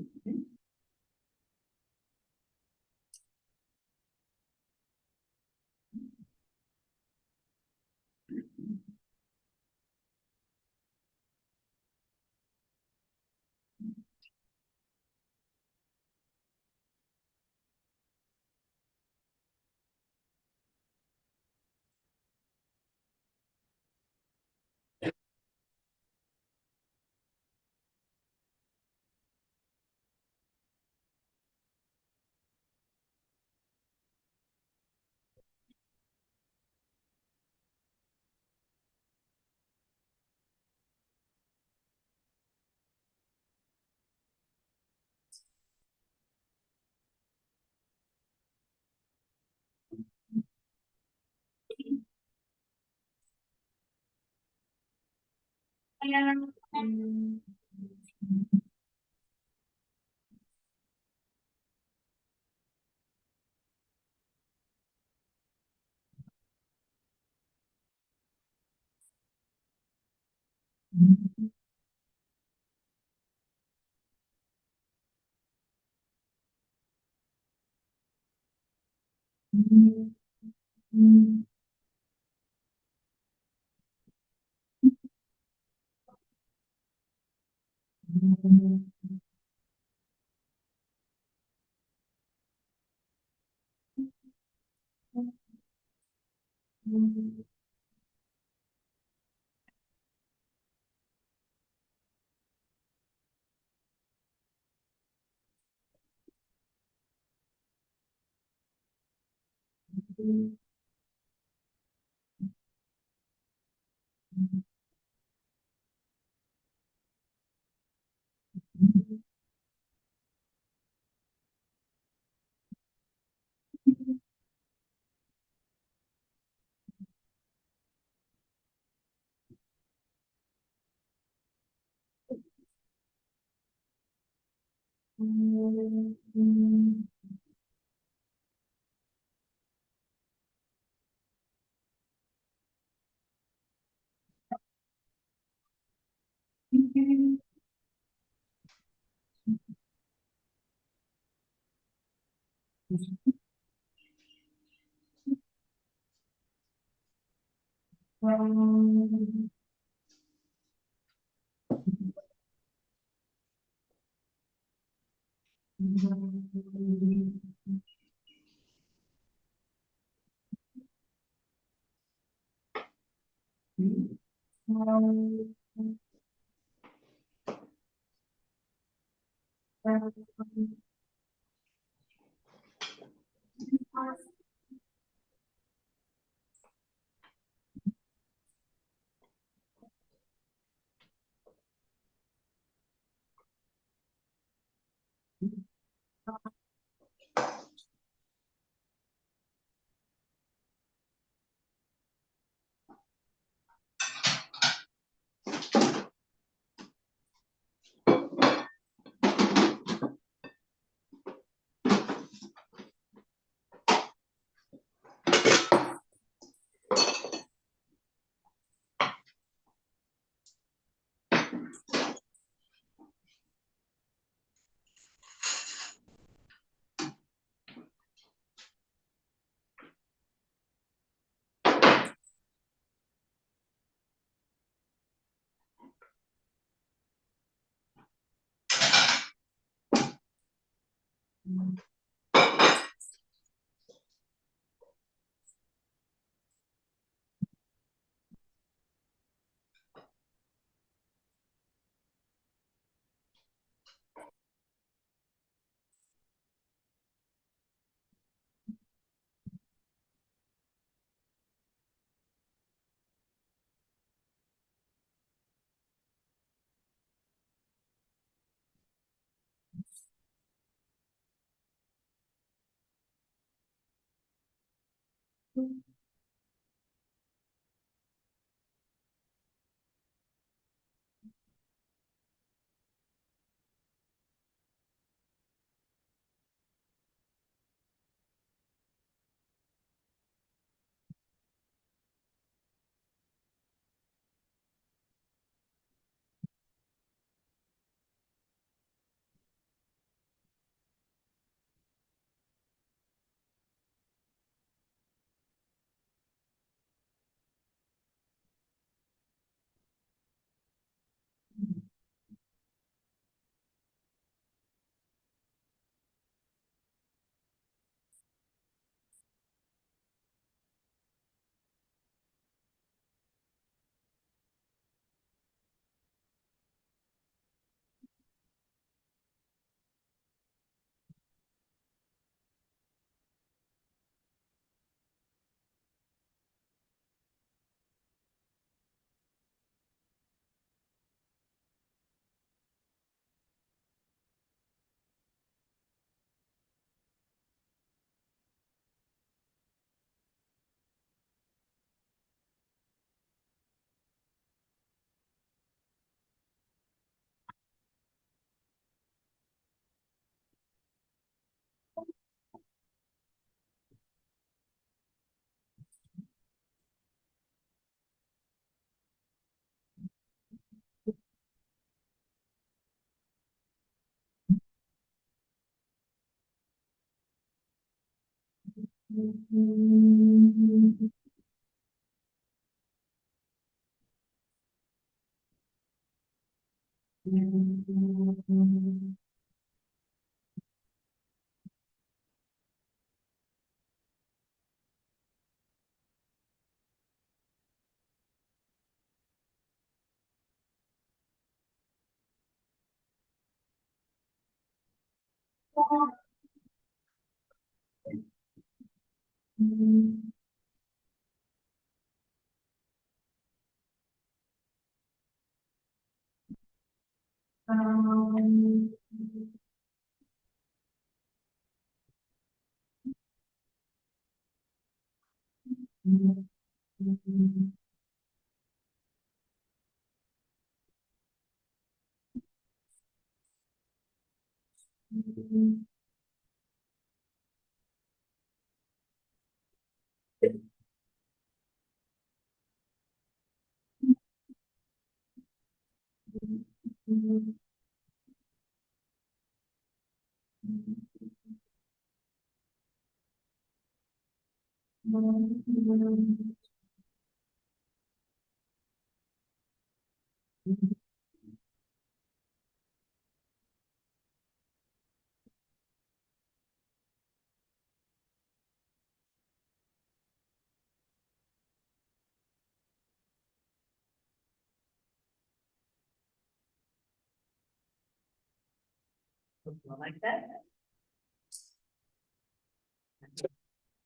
like that.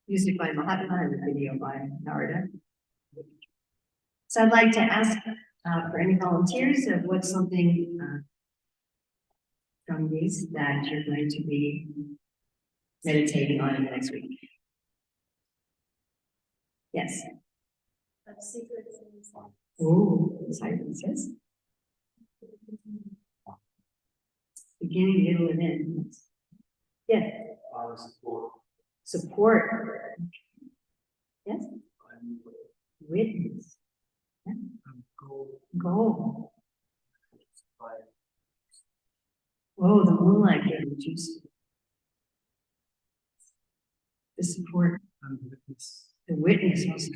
Music by Mahatma and the video by Narada. So I'd like to ask for any volunteers of what's something from these that you're going to be meditating on in the next week. Yes. Oh, silences. Beginning, middle, and end. Yeah. Support. Yes. Witness. Yeah. Goal. Oh, the moonlight getting juicy. The support. The witness also.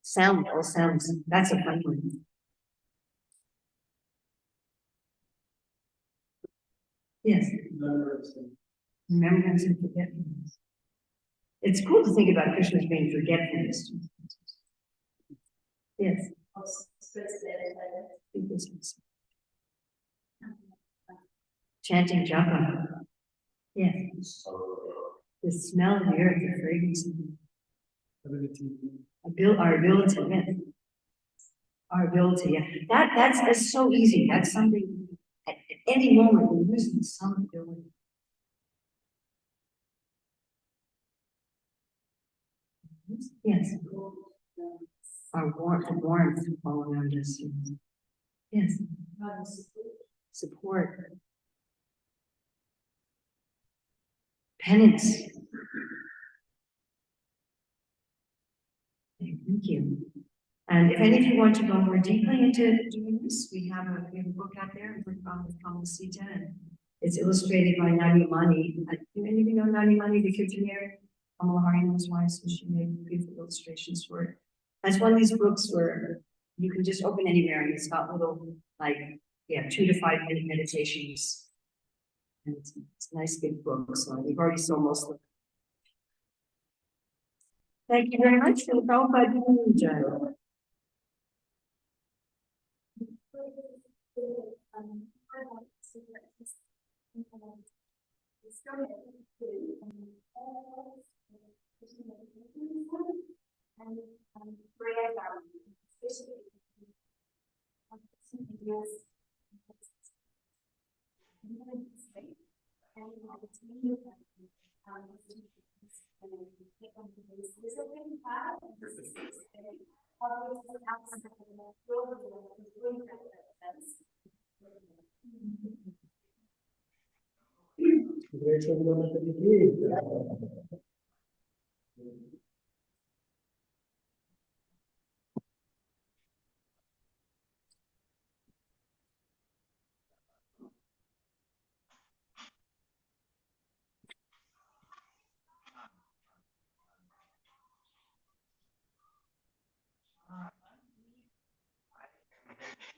Sound, all sounds. That's a fun one. Yes. Remembrance and forgetfulness. It's cool to think about Krishna's being forgetfulness. Yes. Chanting japa. Yes. The smell of the earth, the fragrance of our ability, yes. Our ability, yeah. That's so easy. That's something at any moment we're using some ability. Yes. Our warmth all around us. Yes. Support. Penance. Thank you. And if any of you want to go more deeply into doing this, we have a book out there from Gita, and it's illustrated by Nani Mani. Do any of you know Nani Mani, the engineer? Kamalaharina's wife, so she made beautiful illustrations for it. It's one of these books where you can just open anywhere, and it's got little, 2 to 5 minute meditations. And it's a nice big book, so we've already sold most of them. Thank you very much for the Prabhupada Jai.